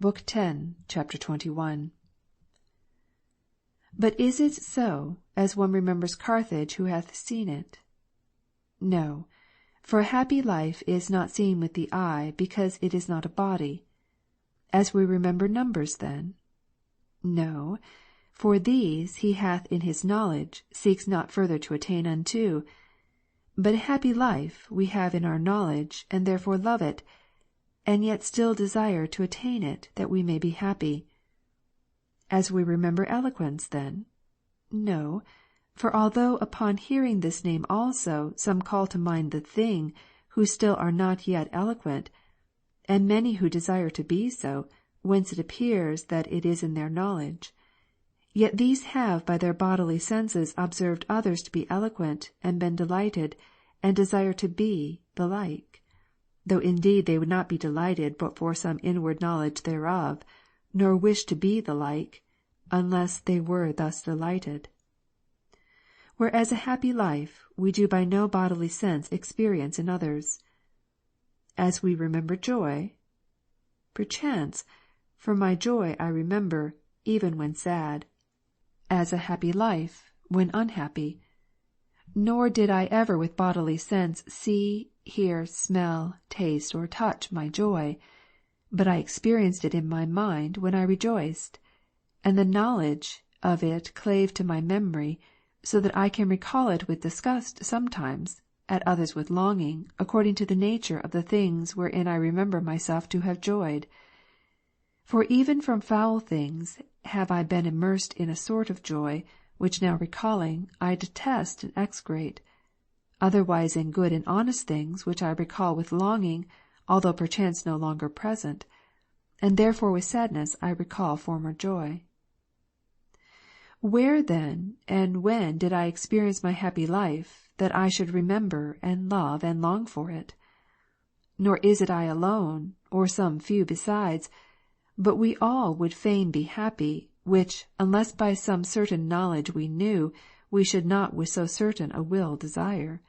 Book 10, Chapter 21. But is it so, as one remembers Carthage who hath seen it? No, for a happy life is not seen with the eye, because it is not a body. As we remember numbers then? No, for these he hath in his knowledge, seeks not further to attain unto. But a happy life we have in our knowledge, and therefore love it, and yet still desire to attain it, that we may be happy. As we remember eloquence then? No, for although upon hearing this name also, some call to mind the thing, who still are not yet eloquent, and many who desire to be so, whence it appears that it is in their knowledge. Yet these have by their bodily senses observed others to be eloquent, and been delighted, and desire to be the like. Though indeed they would not be delighted but for some inward knowledge thereof, nor wish to be the like, unless they were thus delighted. Whereas a happy life we do by no bodily sense experience in others. As we remember joy? Perchance, for my joy I remember, even when sad, as a happy life, when unhappy. Nor did I ever with bodily sense see, hear, smell, taste, or touch my joy, but I experienced it in my mind when I rejoiced, and the knowledge of it clave to my memory, so that I can recall it with disgust sometimes, at others with longing, according to the nature of the things wherein I remember myself to have joyed. For even from foul things have I been immersed in a sort of joy, which now recalling, I detest and execrate. Otherwise in good and honest things, which I recall with longing, although perchance no longer present, and therefore with sadness I recall former joy. Where then and when did I experience my happy life, that I should remember and love and long for it? Nor is it I alone, or some few besides, but we all would fain be happy, which, unless by some certain knowledge we knew, we should not with so certain a will desire.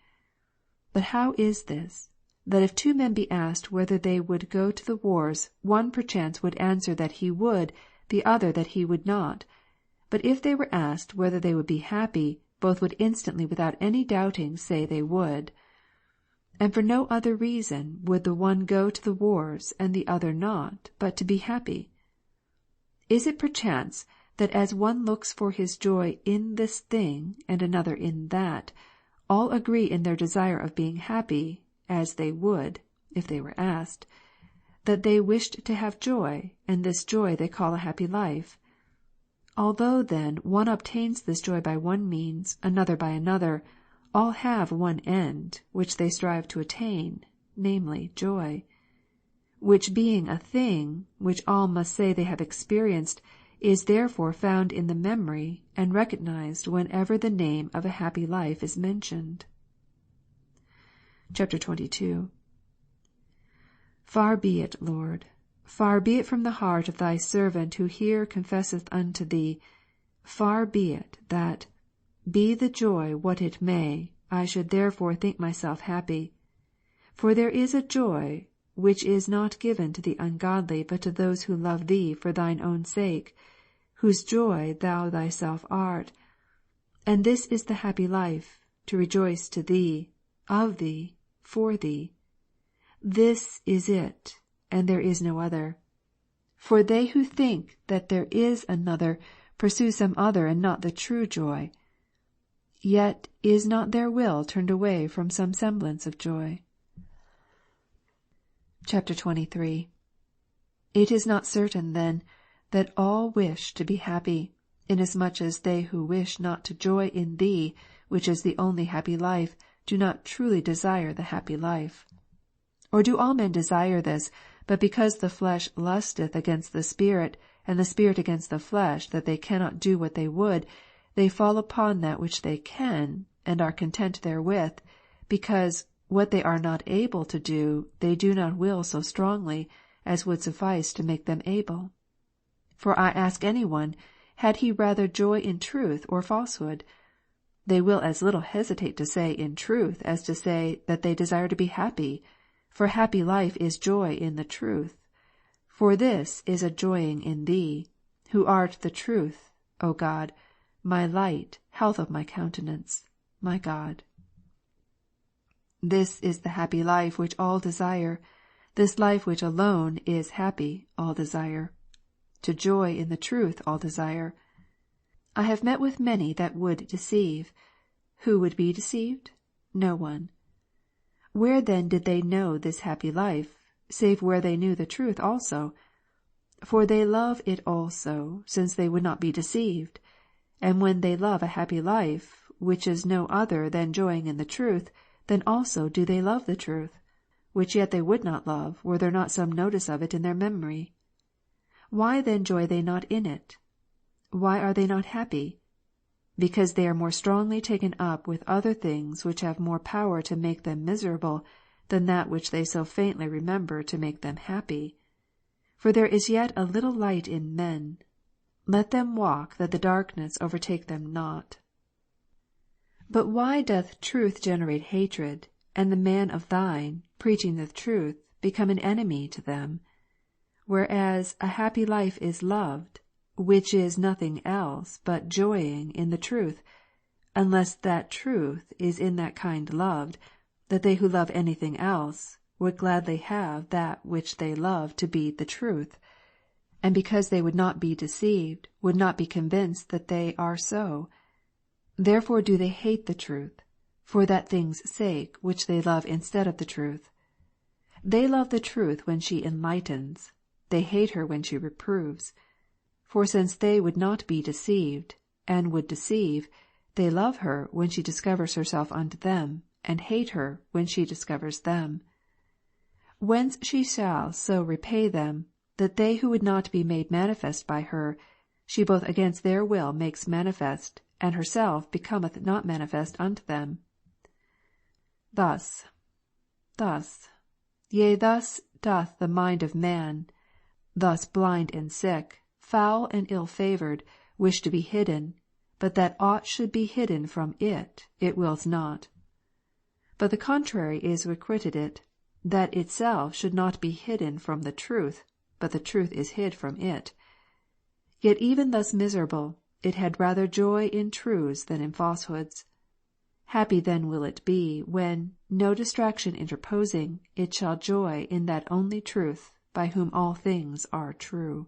But how is this, that if two men be asked whether they would go to the wars, one perchance would answer that he would, the other that he would not? But if they were asked whether they would be happy, both would instantly without any doubting say they would. And for no other reason would the one go to the wars, and the other not, but to be happy. Is it perchance that as one looks for his joy in this thing, and another in that, all agree in their desire of being happy, as they would, if they were asked, that they wished to have joy, and this joy they call a happy life? Although then one obtains this joy by one means, another by another, all have one end, which they strive to attain, namely joy. Which being a thing, which all must say they have experienced, is therefore found in the memory, and recognized whenever the name of a happy life is mentioned. Chapter 22. Far be it, Lord, far be it from the heart of thy servant who here confesseth unto thee, far be it, that, be the joy what it may, I should therefore think myself happy. For there is a joy, which is not given to the ungodly, but to those who love thee for thine own sake, whose joy thou thyself art. And this is the happy life, to rejoice to thee, of thee, for thee. This is it, and there is no other. For they who think that there is another pursue some other and not the true joy. Yet is not their will turned away from some semblance of joy. Chapter 23. It is not certain, then, that all wish to be happy, inasmuch as they who wish not to joy in thee, which is the only happy life, do not truly desire the happy life. Or do all men desire this, but because the flesh lusteth against the Spirit, and the Spirit against the flesh, that they cannot do what they would, they fall upon that which they can, and are content therewith, because what they are not able to do, they do not will so strongly, as would suffice to make them able. For I ask any one, had he rather joy in truth or falsehood? They will as little hesitate to say in truth as to say that they desire to be happy, for happy life is joy in the truth. For this is a joying in Thee, who art the truth, O God, my light, health of my countenance, my God. This is the happy life which all desire, this life which alone is happy, all desire. To joy in the truth all desire. I have met with many that would deceive. Who would be deceived? No one. Where then did they know this happy life, save where they knew the truth also? For they love it also, since they would not be deceived. And when they love a happy life, which is no other than joying in the truth, then also do they love the truth, which yet they would not love, were there not some notice of it in their memory. Why then joy they not in it? Why are they not happy? Because they are more strongly taken up with other things which have more power to make them miserable, than that which they so faintly remember to make them happy. For there is yet a little light in men. Let them walk that the darkness overtake them not. But why doth truth generate hatred, and the man of thine, preaching the truth, become an enemy to them? Whereas a happy life is loved, which is nothing else but joying in the truth, unless that truth is in that kind loved, that they who love anything else, would gladly have that which they love to be the truth, and because they would not be deceived, would not be convinced that they are so. Therefore do they hate the truth, for that thing's sake which they love instead of the truth. They love the truth when she enlightens, they hate her when she reproves. For since they would not be deceived, and would deceive, they love her when she discovers herself unto them, and hate her when she discovers them. Whence she shall so repay them, that they who would not be made manifest by her, she both against their will makes manifest, and herself becometh not manifest unto them. Thus doth the mind of man, thus blind and sick, foul and ill-favoured, wish to be hidden, but that aught should be hidden from it, it wills not. But the contrary is requited it, that itself should not be hidden from the truth, but the truth is hid from it. Yet even thus miserable, it had rather joy in truths than in falsehoods. Happy then will it be, when, no distraction interposing, it shall joy in that only truth, by whom all things are true.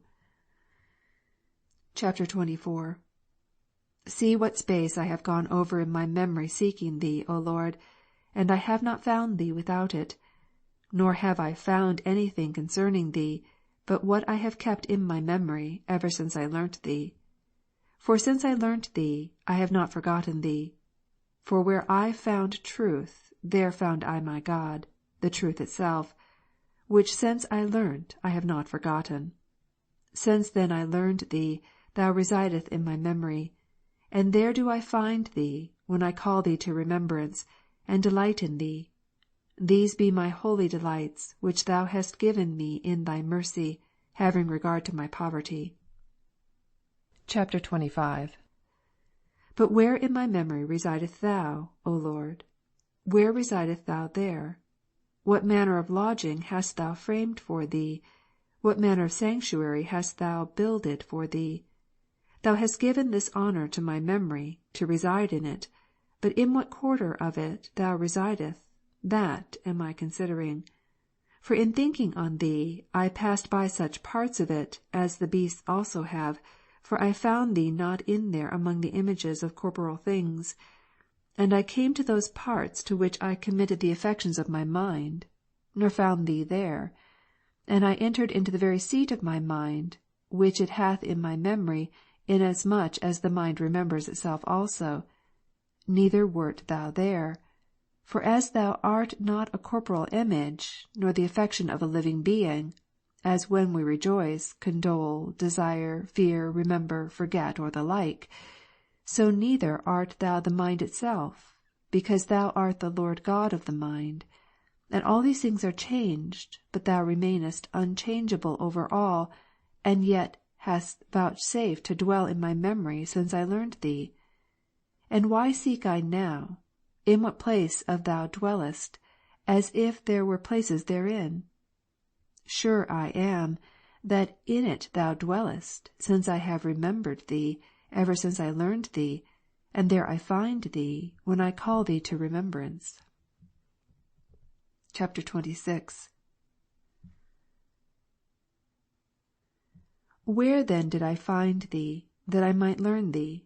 Chapter 24. See what space I have gone over in my memory seeking Thee, O Lord, and I have not found Thee without it, nor have I found anything concerning Thee, but what I have kept in my memory, ever since I learnt Thee. For since I learnt Thee, I have not forgotten Thee. For where I found truth, there found I my God, the truth itself, which since I learnt, I have not forgotten. Since then I learned Thee, Thou residest in my memory, and there do I find Thee, when I call Thee to remembrance, and delight in Thee. These be my holy delights, which Thou hast given me in Thy mercy, having regard to my poverty. Chapter 25. But where in my memory residest Thou, O Lord? Where residest Thou there? What manner of lodging hast Thou framed for Thee? What manner of sanctuary hast Thou builded for Thee? Thou hast given this honour to my memory, to reside in it, but in what quarter of it Thou residest, that am I considering. For in thinking on Thee, I passed by such parts of it, as the beasts also have, for I found Thee not in there among the images of corporal things. And I came to those parts to which I committed the affections of my mind, nor found Thee there. And I entered into the very seat of my mind, which it hath in my memory, inasmuch as the mind remembers itself also. Neither wert Thou there. For as Thou art not a corporal image, nor the affection of a living being, as when we rejoice, condole, desire, fear, remember, forget, or the like, so neither art Thou the mind itself, because Thou art the Lord God of the mind. And all these things are changed, but Thou remainest unchangeable over all, and yet hast vouchsafed to dwell in my memory since I learned Thee. And why seek I now, in what place of Thou dwellest, as if there were places therein? Sure I am, that in it thou dwellest, since I have remembered thee, ever since I learned thee, and there I find thee, when I call thee to remembrance. Chapter 26. Where then did I find thee, that I might learn thee?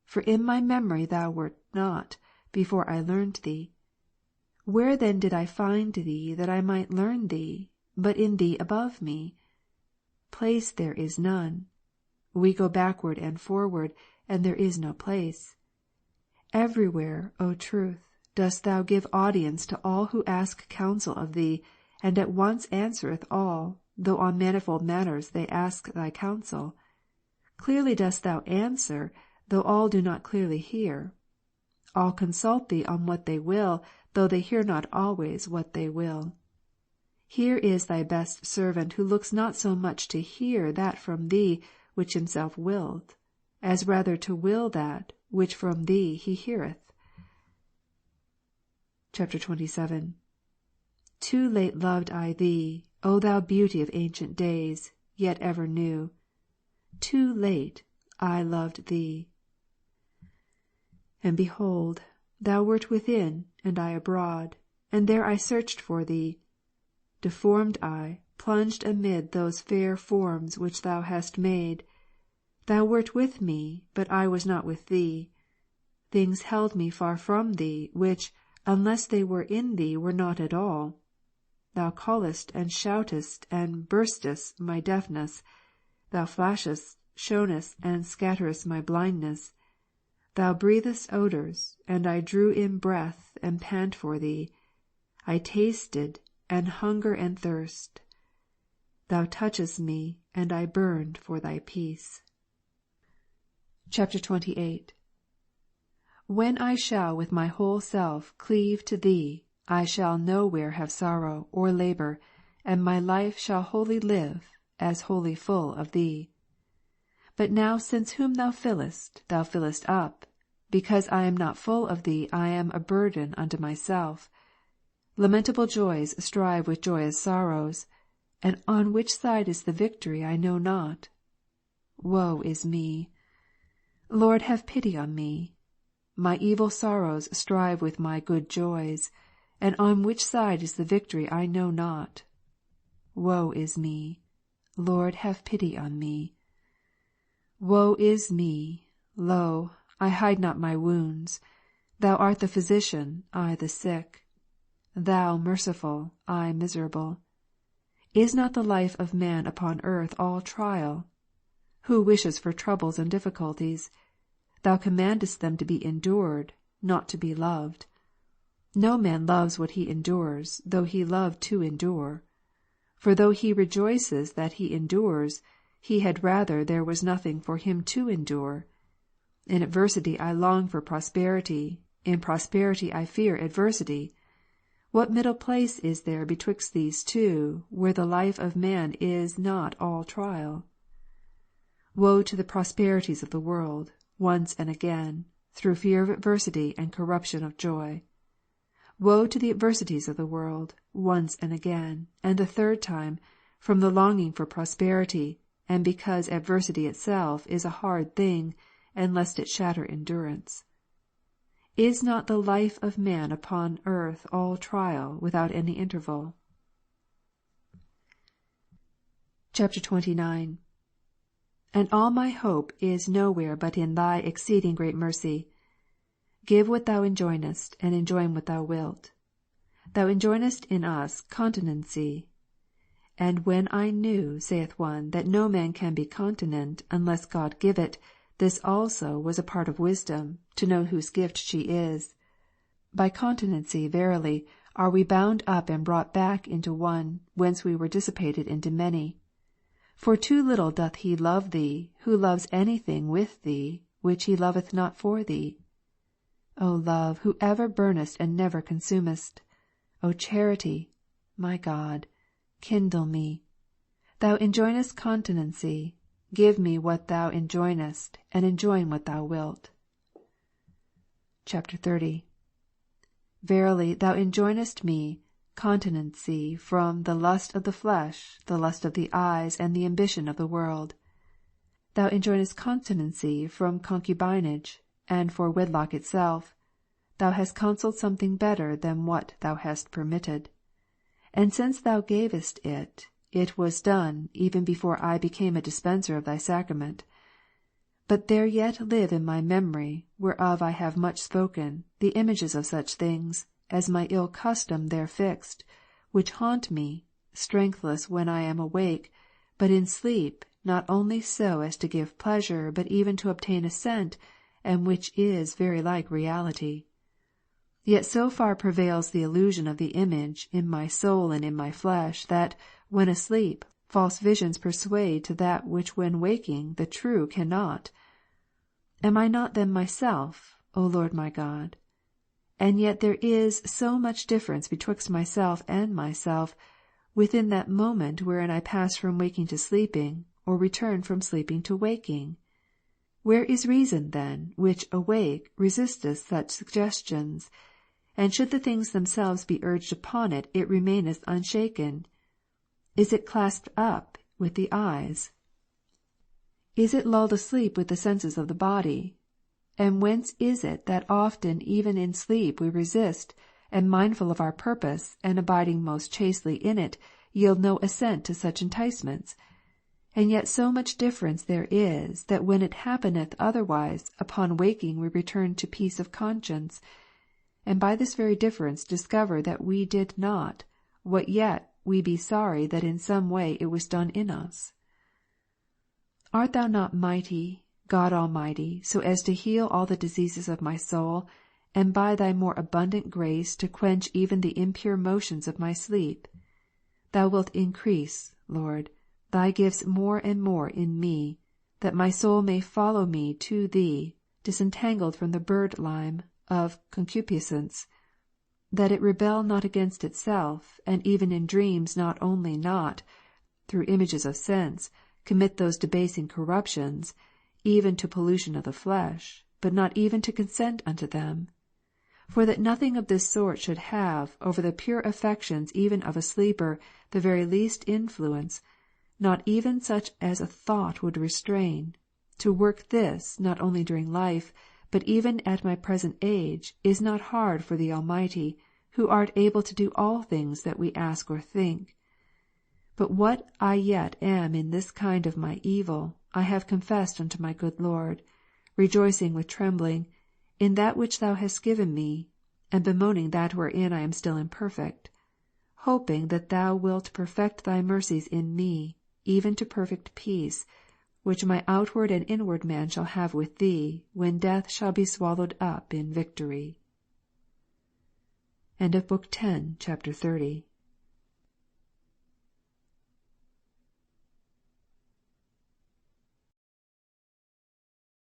For in my memory thou wert not, before I learned thee. Where then did I find thee, that I might learn thee, but in thee above me? Place there is none. We go backward and forward, and there is no place. Everywhere, O Truth, dost thou give audience to all who ask counsel of thee, and at once answereth all, though on manifold matters they ask thy counsel. Clearly dost thou answer, though all do not clearly hear. All consult thee on what they will, though they hear not always what they will. Here is thy best servant, who looks not so much to hear that from thee which himself willeth, as rather to will that which from thee he heareth. Chapter 27. Too late loved I thee, O thou beauty of ancient days, yet ever new. Too late I loved thee. And behold, thou wert within, and I abroad, and there I searched for thee. Deformed I, plunged amid those fair forms which thou hast made. Thou wert with me, but I was not with thee. Things held me far from thee, which, unless they were in thee, were not at all. Thou callest and shoutest and burstest my deafness. Thou flashest, shonest, and scatterest my blindness. Thou breathest odours, and I drew in breath and pant for thee. I tasted, and hunger and thirst. Thou touchest me, and I burned for thy peace. Chapter 28. When I shall with my whole self cleave to thee, I shall nowhere have sorrow or labour, and my life shall wholly live, as wholly full of thee. But now since whom thou fillest up. Because I am not full of thee, I am a burden unto myself. Lamentable joys strive with joyous sorrows, and on which side is the victory I know not. Woe is me! Lord, have pity on me. My evil sorrows strive with my good joys, and on which side is the victory I know not. Woe is me! Lord, have pity on me. Woe is me! Lo, I hide not my wounds. Thou art the physician, I the sick. Thou merciful, I miserable. Is not the life of man upon earth all trial? Who wishes for troubles and difficulties? Thou commandest them to be endured, not to be loved. No man loves what he endures, though he love to endure. For though he rejoices that he endures, he had rather there was nothing for him to endure. In adversity I long for prosperity, in prosperity I fear adversity. What middle place is there betwixt these two, where the life of man is not all trial? Woe to the prosperities of the world, once and again, through fear of adversity and corruption of joy. Woe to the adversities of the world, once and again, and the third time, from the longing for prosperity, and because adversity itself is a hard thing, and lest it shatter endurance. Is not the life of man upon earth all trial, without any interval? Chapter 29. And all my hope is nowhere but in thy exceeding great mercy. Give what thou enjoinest, and enjoin what thou wilt. Thou enjoinest in us continency. And when I knew, saith one, that no man can be continent, unless God give it, this also was a part of wisdom, to know whose gift she is. By continency, verily, are we bound up and brought back into one, whence we were dissipated into many. For too little doth he love thee, who loves anything with thee, which he loveth not for thee. O love, who ever burnest and never consumest! O charity, my God, kindle me. Thou enjoinest continency. Give me what thou enjoinest, and enjoin what thou wilt. Chapter 30. Verily thou enjoinest me continency from the lust of the flesh, the lust of the eyes, and the ambition of the world. Thou enjoinest continency from concubinage, and for wedlock itself, Thou hast counselled something better than what Thou hast permitted. And since Thou gavest it, it was done, even before I became a dispenser of Thy sacrament. But there yet live in my memory, whereof I have much spoken, the images of such things, as my ill custom there fixed, which haunt me, strengthless when I am awake, but in sleep, not only so as to give pleasure, but even to obtain assent, and which is very like reality. Yet so far prevails the illusion of the image in my soul and in my flesh, that, when asleep, false visions persuade to that which when waking the true cannot. Am I not then myself, O Lord my God? And yet there is so much difference betwixt myself and myself, within that moment wherein I pass from waking to sleeping, or return from sleeping to waking. Where is reason then, which awake resisteth such suggestions? And should the things themselves be urged upon it, it remaineth unshaken. Is it clasped up with the eyes? Is it lulled asleep with the senses of the body? And whence is it that often even in sleep we resist, and mindful of our purpose, and abiding most chastely in it, yield no assent to such enticements? And yet so much difference there is, that when it happeneth otherwise, upon waking we return to peace of conscience, and by this very difference discover that we did not, what yet we be sorry that in some way it was done in us. Art Thou not mighty, God Almighty, so as to heal all the diseases of my soul, and by Thy more abundant grace to quench even the impure motions of my sleep? Thou wilt increase, Lord, Thy gifts more and more in me, that my soul may follow me to Thee, disentangled from the bird-lime of concupiscence, that it rebel not against itself, and even in dreams not only not, through images of sense, commit those debasing corruptions, even to pollution of the flesh, but not even to consent unto them. For that nothing of this sort should have, over the pure affections even of a sleeper, the very least influence, not even such as a thought would restrain, to work this, not only during life, but even at my present age, is not hard for the Almighty, who art able to do all things that we ask or think. But what I yet am in this kind of my evil, I have confessed unto my good Lord, rejoicing with trembling, in that which Thou hast given me, and bemoaning that wherein I am still imperfect, hoping that Thou wilt perfect Thy mercies in me, even to perfect peace, which my outward and inward man shall have with Thee, when death shall be swallowed up in victory. End of Book 10, Chapter 30.